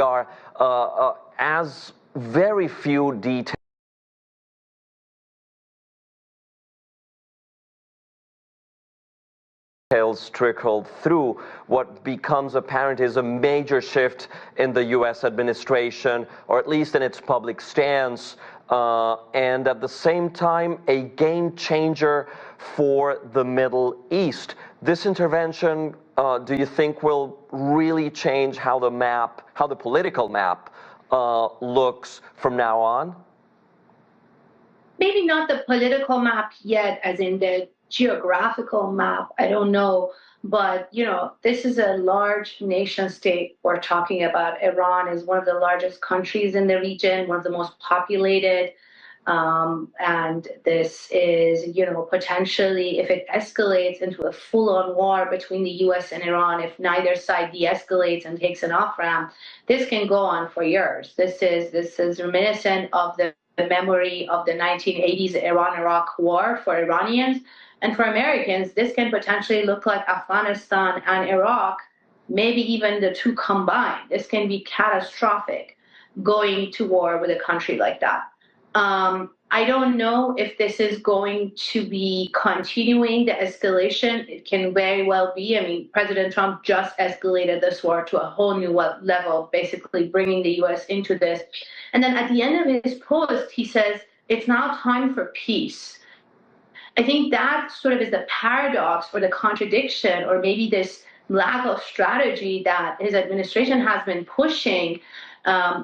are as very few details trickled through. What becomes apparent is a major shift in the U.S. administration, or at least in its public stance, and at the same time, a game changer for the Middle East. This intervention, do you think, will really change how the political map looks from now on? Maybe not the political map yet, as in the geographical map. I don't know. But, this is a large nation state we're talking about. Iran is one of the largest countries in the region, one of the most populated. And this is, potentially, if it escalates into a full-on war between the U.S. and Iran, if neither side de-escalates and takes an off-ramp, this can go on for years. This is reminiscent of the memory of the 1980s Iran-Iraq war for Iranians. And for Americans, this can potentially look like Afghanistan and Iraq, maybe even the two combined. This can be catastrophic, going to war with a country like that. I don't know if this is going to be continuing the escalation. It can very well be. I mean, President Trump just escalated this war to a whole new level, basically bringing the U.S. into this. And then at the end of his post, he says, it's now time for peace. I think that sort of is the paradox or the contradiction, or maybe this lack of strategy that his administration has been pushing.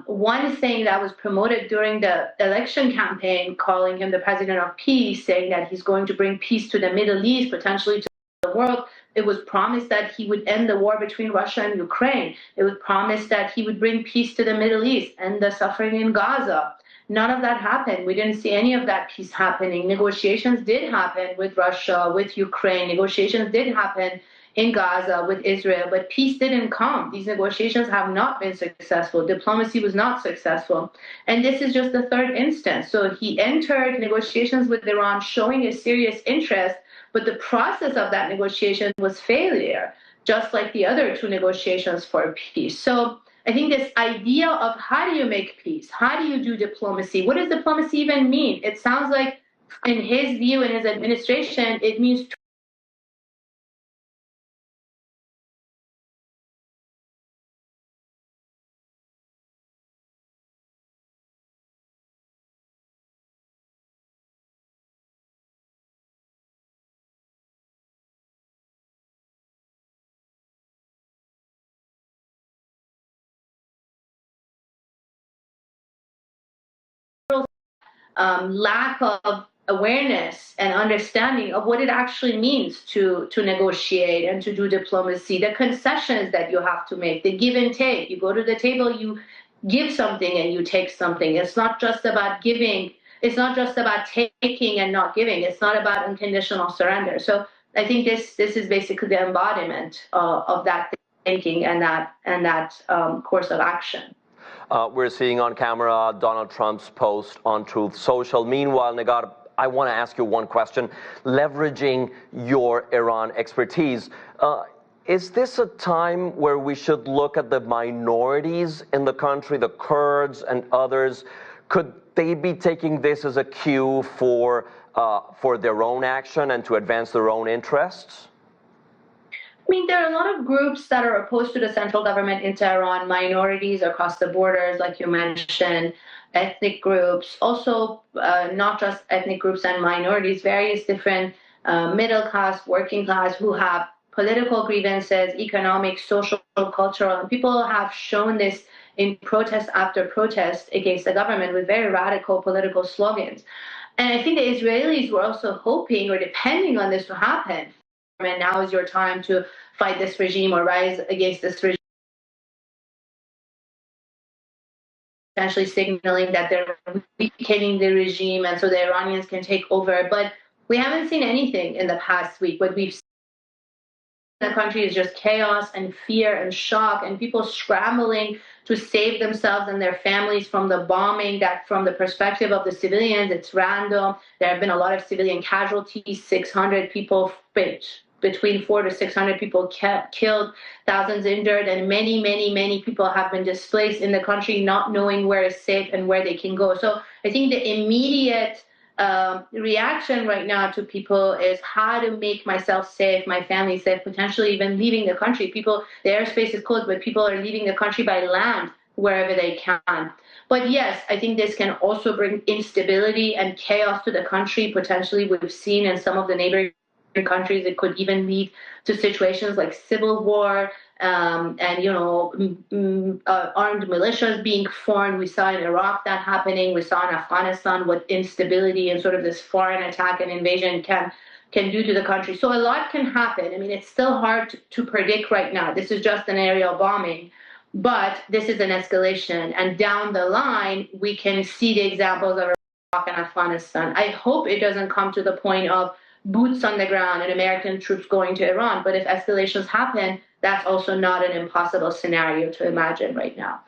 One thing that was promoted during the election campaign, calling him the president of peace, saying that he's going to bring peace to the Middle East, potentially to the world. It was promised that he would end the war between Russia and Ukraine. It was promised that he would bring peace to the Middle East and the suffering in Gaza. None of that happened. We didn't see any of that peace happening. Negotiations did happen with Russia, with Ukraine. Negotiations did happen in Gaza with Israel, but peace didn't come. These negotiations have not been successful. Diplomacy was not successful. And this is just the third instance. So he entered negotiations with Iran showing a serious interest, but the process of that negotiation was failure, just like the other two negotiations for peace. So I think this idea of how do you make peace? How do you do diplomacy? What does diplomacy even mean? It sounds like, in his view, in his administration, it means lack of awareness and understanding of what it actually means to negotiate and to do diplomacy, the concessions that you have to make, the give and take. You go to the table, you give something and you take something. It's not just about giving. It's not just about taking and not giving. It's not about unconditional surrender. So I think this is basically the embodiment of that thinking and that course of action. We're seeing on camera Donald Trump's post on Truth Social. Meanwhile, Negar, I want to ask you one question. Leveraging your Iran expertise, is this a time where we should look at the minorities in the country, the Kurds and others? Could they be taking this as a cue for their own action and to advance their own interests? I mean, there are a lot of groups that are opposed to the central government in Tehran, minorities across the borders, like you mentioned, ethnic groups, also not just ethnic groups and minorities, various different middle class, working class who have political grievances, economic, social, cultural, and people have shown this in protest after protest against the government with very radical political slogans. And I think the Israelis were also hoping or depending on this to happen. And now is your time to fight this regime or rise against this regime, essentially signaling that they're weakening the regime and so the Iranians can take over. But we haven't seen anything in the past week. What we've seen in the country is just chaos and fear and shock and people scrambling to save themselves and their families from the bombing that, from the perspective of the civilians, it's random. There have been a lot of civilian casualties, 600 people between 400 to 600 people killed, thousands injured, and many people have been displaced in the country, not knowing where is safe and where they can go. So I think the immediate reaction right now to people is how to make myself safe, my family safe, potentially even leaving the country. People, the airspace is closed, but people are leaving the country by land wherever they can. But yes, I think this can also bring instability and chaos to the country. Potentially, we've seen in some of the neighboring countries, it could even lead to situations like civil war, and armed militias being formed. We saw in Iraq that happening. We saw in Afghanistan what instability and sort of this foreign attack and invasion can do to the country. So a lot can happen. I mean, it's still hard to predict right now. This is just an aerial bombing, but this is an escalation. And down the line, we can see the examples of Iraq and Afghanistan. I hope it doesn't come to the point of boots on the ground and American troops going to Iran. But if escalations happen, that's also not an impossible scenario to imagine right now.